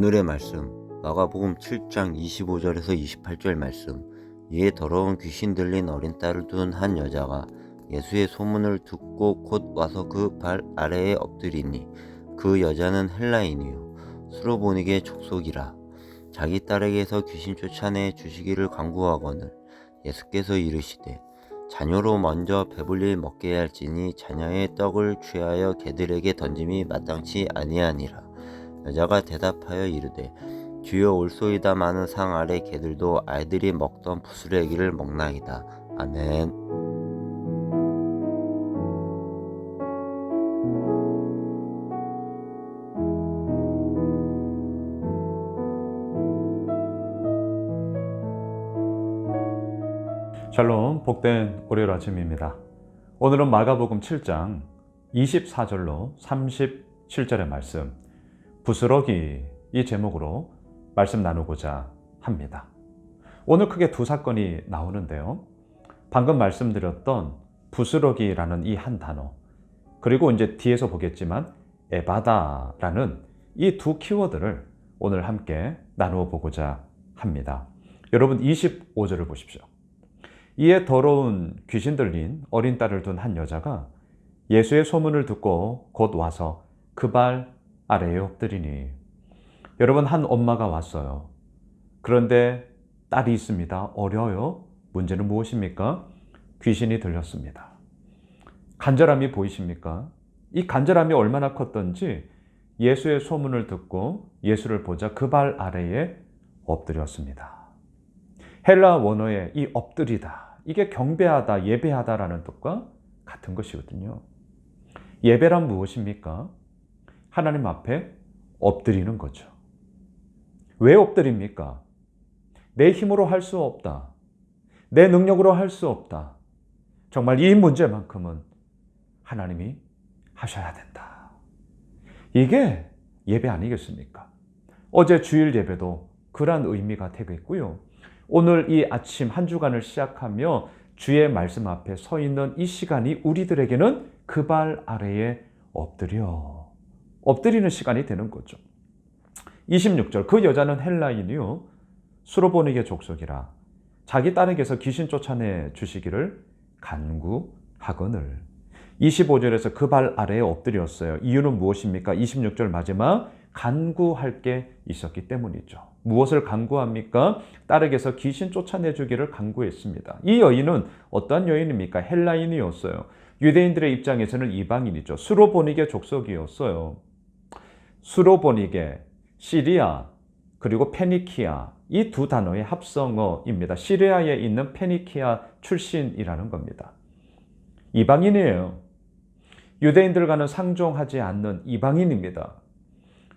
오늘의 말씀 마가복음 7장 25절에서 28절 말씀. 이에 더러운 귀신 들린 어린 딸을 둔 한 여자가 예수의 소문을 듣고 곧 와서 그 발 아래에 엎드리니 그 여자는 헬라인이요 수로보니게 족속이라. 자기 딸에게서 귀신 쫓아내 주시기를 간구하거늘 예수께서 이르시되 자녀로 먼저 배불리 먹게 할지니 자녀의 떡을 취하여 개들에게 던짐이 마땅치 아니하니라. 여자가 대답하여 이르되 주여 올소이다. 많은 상 아래 개들도 아이들이 먹던 부스러기를 먹나이다. 아멘. 샬롬, 복된 월요일 아침입니다. 오늘은 마가복음 7장 24절로 37절의 말씀, 부스러기 이 제목으로 말씀 나누고자 합니다. 오늘 크게 두 사건이 나오는데요. 방금 말씀드렸던 부스러기라는 이 한 단어, 그리고 이제 뒤에서 보겠지만 에바다라는 이 두 키워드를 오늘 함께 나누어 보고자 합니다. 여러분 25절을 보십시오. 이에 더러운 귀신 들린 어린 딸을 둔 한 여자가 예수의 소문을 듣고 곧 와서 그 발 아래에 엎드리니. 여러분, 한 엄마가 왔어요. 그런데 딸이 있습니다. 어려요. 문제는 무엇입니까? 귀신이 들렸습니다. 간절함이 보이십니까? 이 간절함이 얼마나 컸던지 예수의 소문을 듣고 예수를 보자 그 발 아래에 엎드렸습니다. 헬라 원어의 이 엎드리다, 이게 경배하다, 예배하다라는 뜻과 같은 것이거든요. 예배란 무엇입니까? 하나님 앞에 엎드리는 거죠. 왜 엎드립니까? 내 힘으로 할 수 없다. 내 능력으로 할 수 없다. 정말 이 문제만큼은 하나님이 하셔야 된다. 이게 예배 아니겠습니까? 어제 주일 예배도 그러한 의미가 되겠고요. 오늘 이 아침 한 주간을 시작하며 주의 말씀 앞에 서 있는 이 시간이 우리들에게는 그 발 아래에 엎드리는 시간이 되는 거죠. 26절, 그 여자는 헬라인이요 수로보니게 족속이라. 자기 딸에게서 귀신 쫓아내 주시기를 간구하거늘. 25절에서 그 발 아래에 엎드렸어요. 이유는 무엇입니까? 26절 마지막, 간구할 게 있었기 때문이죠. 무엇을 간구합니까? 딸에게서 귀신 쫓아내주기를 간구했습니다. 이 여인은 어떤 여인입니까? 헬라인이었어요. 유대인들의 입장에서는 이방인이죠. 수로보니게 족속이었어요. 수로보니게, 시리아, 그리고 페니키아, 이 두 단어의 합성어입니다. 시리아에 있는 페니키아 출신이라는 겁니다. 이방인이에요. 유대인들과는 상종하지 않는 이방인입니다.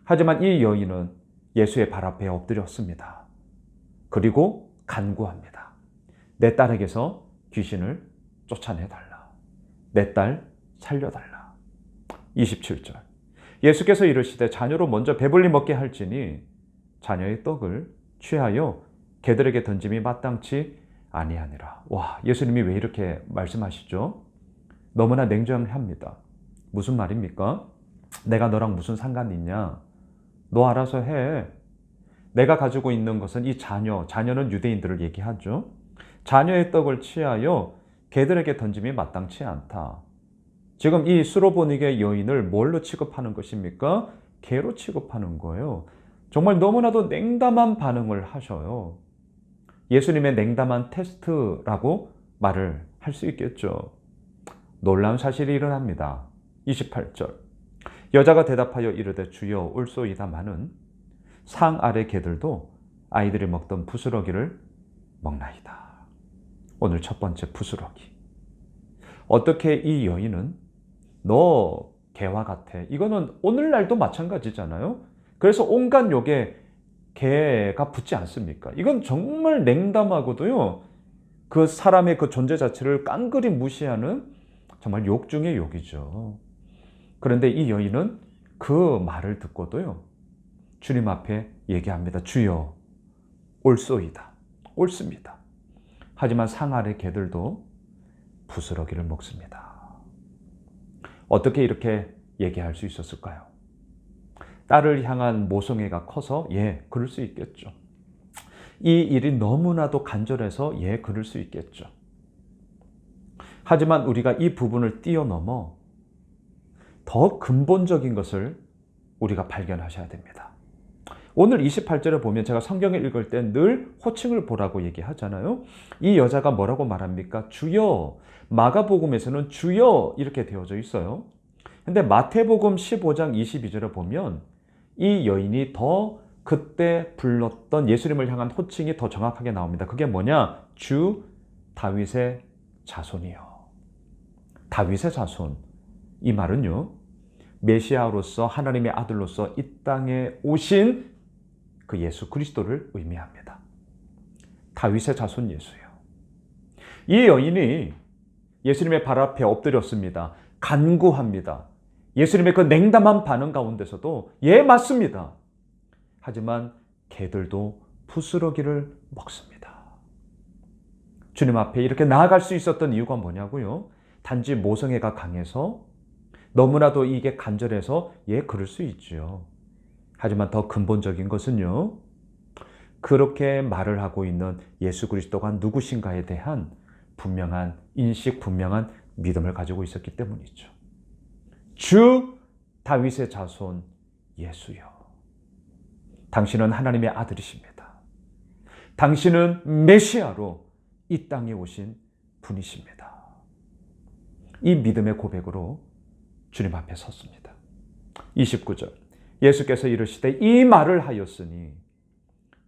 하지만 이 여인은 예수의 발 앞에 엎드렸습니다. 그리고 간구합니다. 내 딸에게서 귀신을 쫓아내달라. 내 딸 살려달라. 27절, 예수께서 이르시되 자녀로 먼저 배불리 먹게 할지니 자녀의 떡을 취하여 개들에게 던짐이 마땅치 아니하니라. 와, 예수님이 왜 이렇게 말씀하시죠? 너무나 냉정합니다. 무슨 말입니까? 내가 너랑 무슨 상관이 있냐? 너 알아서 해. 내가 가지고 있는 것은 이 자녀는 유대인들을 얘기하죠. 자녀의 떡을 취하여 개들에게 던짐이 마땅치 않다. 지금 이 수로보니게 여인을 뭘로 취급하는 것입니까? 개로 취급하는 거예요. 정말 너무나도 냉담한 반응을 하셔요. 예수님의 냉담한 테스트라고 말을 할 수 있겠죠. 놀라운 사실이 일어납니다. 28절, 여자가 대답하여 이르되 주여 올소이다마는 상 아래 개들도 아이들이 먹던 부스러기를 먹나이다. 오늘 첫 번째 부스러기. 어떻게 이 여인은 너 개와 같아. 이거는 오늘날도 마찬가지잖아요. 그래서 온갖 욕에 개가 붙지 않습니까? 이건 정말 냉담하고도요, 그 사람의 그 존재 자체를 깡그리 무시하는 정말 욕 중의 욕이죠. 그런데 이 여인은 그 말을 듣고도요, 주님 앞에 얘기합니다. 주여, 올소이다. 옳습니다. 하지만 상 아래 개들도 부스러기를 먹습니다. 어떻게 이렇게 얘기할 수 있었을까요? 딸을 향한 모성애가 커서 그럴 수 있겠죠. 이 일이 너무나도 간절해서 그럴 수 있겠죠. 하지만 우리가 이 부분을 뛰어넘어 더 근본적인 것을 우리가 발견하셔야 됩니다. 오늘 28절에 보면 제가 성경을 읽을 때 늘 호칭을 보라고 얘기하잖아요. 이 여자가 뭐라고 말합니까? 주여. 마가복음에서는 주여 이렇게 되어져 있어요. 근데 마태복음 15장 22절에 보면 이 여인이 더 그때 불렀던 예수님을 향한 호칭이 더 정확하게 나옵니다. 그게 뭐냐? 주 다윗의 자손이요. 다윗의 자손. 이 말은요, 메시아로서 하나님의 아들로서 이 땅에 오신 그 예수 그리스도를 의미합니다. 다윗의 자손 예수요. 이 여인이 예수님의 발 앞에 엎드렸습니다. 간구합니다. 예수님의 그 냉담한 반응 가운데서도 맞습니다. 하지만 개들도 부스러기를 먹습니다. 주님 앞에 이렇게 나아갈 수 있었던 이유가 뭐냐고요? 단지 모성애가 강해서 너무나도 이게 간절해서 그럴 수 있죠. 하지만 더 근본적인 것은요, 그렇게 말을 하고 있는 예수 그리스도가 누구신가에 대한 분명한 인식, 분명한 믿음을 가지고 있었기 때문이죠. 주 다윗의 자손 예수여. 당신은 하나님의 아들이십니다. 당신은 메시아로 이 땅에 오신 분이십니다. 이 믿음의 고백으로 주님 앞에 섰습니다. 29절. 예수께서 이르시되 이 말을 하였으니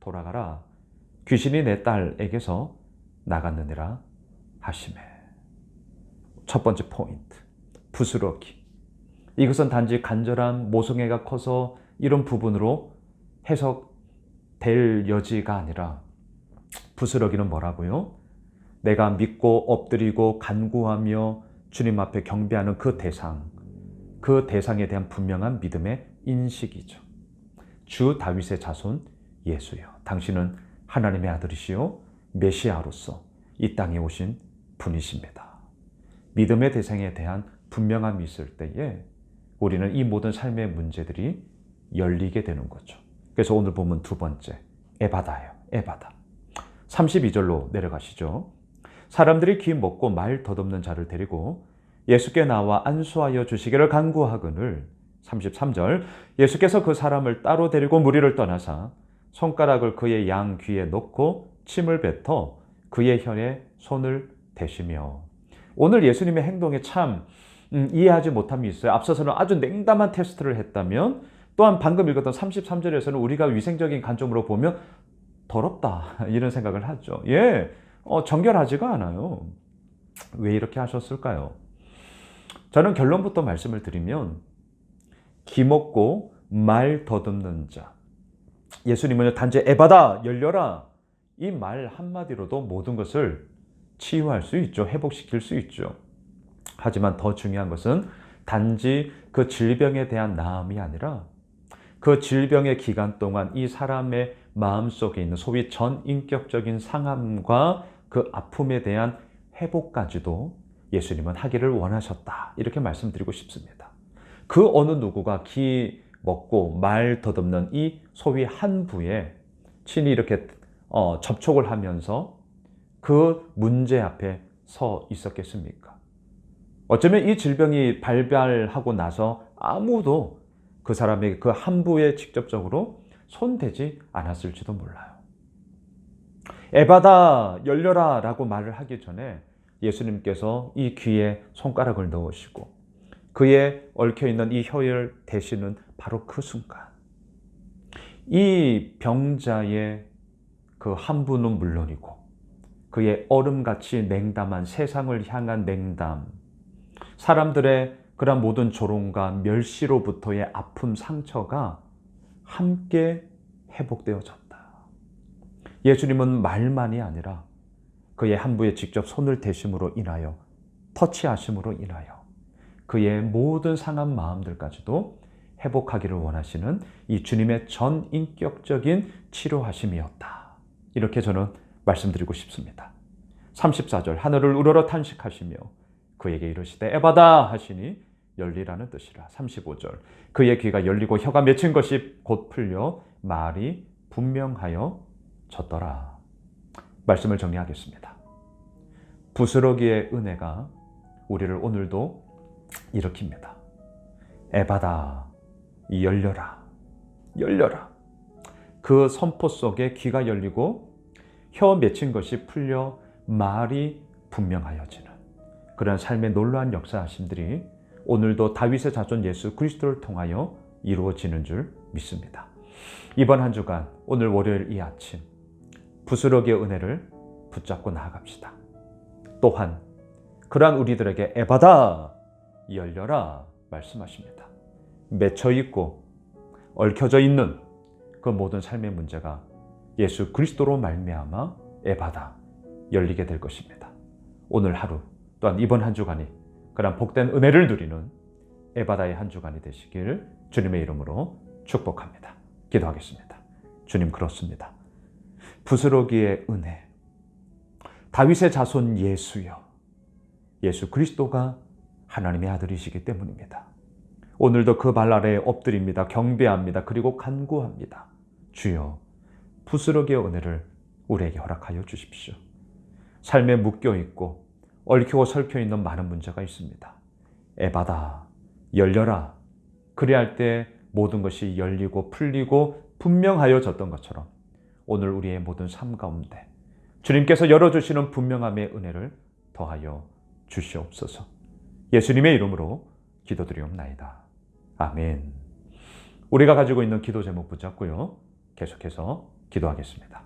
돌아가라. 귀신이 내 딸에게서 나갔느니라 하시매. 첫 번째 포인트. 부스러기. 이것은 단지 간절한 모성애가 커서 이런 부분으로 해석될 여지가 아니라 부스러기는 뭐라고요? 내가 믿고 엎드리고 간구하며 주님 앞에 경배하는 그 대상에 대한 분명한 믿음의 인식이죠. 주 다윗의 자손 예수여. 당신은 하나님의 아들이시요 메시아로서 이 땅에 오신 분이십니다. 믿음의 대상에 대한 분명함이 있을 때에 우리는 이 모든 삶의 문제들이 열리게 되는 거죠. 그래서 오늘 보면 두 번째, 에바다예요. 에바다. 32절로 내려가시죠. 사람들이 귀 먹고 말 덧없는 자를 데리고 예수께 나와 안수하여 주시기를 간구하거늘. 33절. 예수께서 그 사람을 따로 데리고 무리를 떠나사 손가락을 그의 양 귀에 놓고 침을 뱉어 그의 혀에 손을 대시며. 오늘 예수님의 행동에 참 이해하지 못함이 있어요. 앞서서는 아주 냉담한 테스트를 했다면, 또한 방금 읽었던 33절에서는 우리가 위생적인 관점으로 보면 더럽다 이런 생각을 하죠. 정결하지가 않아요. 왜 이렇게 하셨을까요? 저는 결론부터 말씀을 드리면 기 먹고 말 더듬는 자. 예수님은 단지 에바다 열려라 이 말 한마디로도 모든 것을 치유할 수 있죠. 회복시킬 수 있죠. 하지만 더 중요한 것은 단지 그 질병에 대한 나음이 아니라 그 질병의 기간 동안 이 사람의 마음속에 있는 소위 전인격적인 상함과 그 아픔에 대한 회복까지도 예수님은 하기를 원하셨다. 이렇게 말씀드리고 싶습니다. 그 어느 누구가 기 먹고 말 더듬는 이 소위 한 부에 친히 이렇게 접촉을 하면서 그 문제 앞에 서 있었겠습니까? 어쩌면 이 질병이 발발하고 나서 아무도 그 사람에게 그 한 부에 직접적으로 손대지 않았을지도 몰라요. 에바다 열려라 라고 말을 하기 전에 예수님께서 이 귀에 손가락을 넣으시고 그의 얽혀있는 이 혀를 대시는 바로 그 순간 이 병자의 그 한 부는 물론이고 그의 얼음같이 냉담한 세상을 향한 냉담, 사람들의 그런 모든 조롱과 멸시로부터의 아픔, 상처가 함께 회복되어졌다. 예수님은 말만이 아니라 그의 한 부에 직접 손을 대심으로 인하여, 터치하심으로 인하여 그의 모든 상한 마음들까지도 회복하기를 원하시는 이 주님의 전인격적인 치료하심이었다. 이렇게 저는 말씀드리고 싶습니다. 34절. 하늘을 우러러 탄식하시며 그에게 이르시되 에바다 하시니 열리라는 뜻이라. 35절. 그의 귀가 열리고 혀가 맺힌 것이 곧 풀려 말이 분명하여졌더라. 말씀을 정리하겠습니다. 부스러기의 은혜가 우리를 오늘도 일으킵니다. 에바다, 열려라, 열려라. 그 선포 속에 귀가 열리고 혀 맺힌 것이 풀려 말이 분명하여지는 그런 삶의 놀라운 역사하심들이 오늘도 다윗의 자손 예수 그리스도를 통하여 이루어지는 줄 믿습니다. 이번 한 주간 오늘 월요일 이 아침 부스러기의 은혜를 붙잡고 나아갑시다. 또한 그러한 우리들에게 에바다, 열려라 말씀하십니다. 맺혀 있고 얽혀져 있는 그 모든 삶의 문제가 예수 그리스도로 말미암아 에바다, 열리게 될 것입니다. 오늘 하루 또한 이번 한 주간이 그런 복된 은혜를 누리는 에바다의 한 주간이 되시길 주님의 이름으로 축복합니다. 기도하겠습니다. 주님, 그렇습니다. 부스러기의 은혜, 다윗의 자손 예수여, 예수 그리스도가 하나님의 아들이시기 때문입니다. 오늘도 그 발 아래에 엎드립니다. 경배합니다. 그리고 간구합니다. 주여, 부스러기의 은혜를 우리에게 허락하여 주십시오. 삶에 묶여있고 얽히고 설켜있는 많은 문제가 있습니다. 에바다, 열려라. 그리할 때 모든 것이 열리고 풀리고 분명하여졌던 것처럼 오늘 우리의 모든 삶 가운데 주님께서 열어주시는 분명함의 은혜를 더하여 주시옵소서. 예수님의 이름으로 기도드리옵나이다. 아멘. 우리가 가지고 있는 기도 제목 붙잡고요. 계속해서 기도하겠습니다.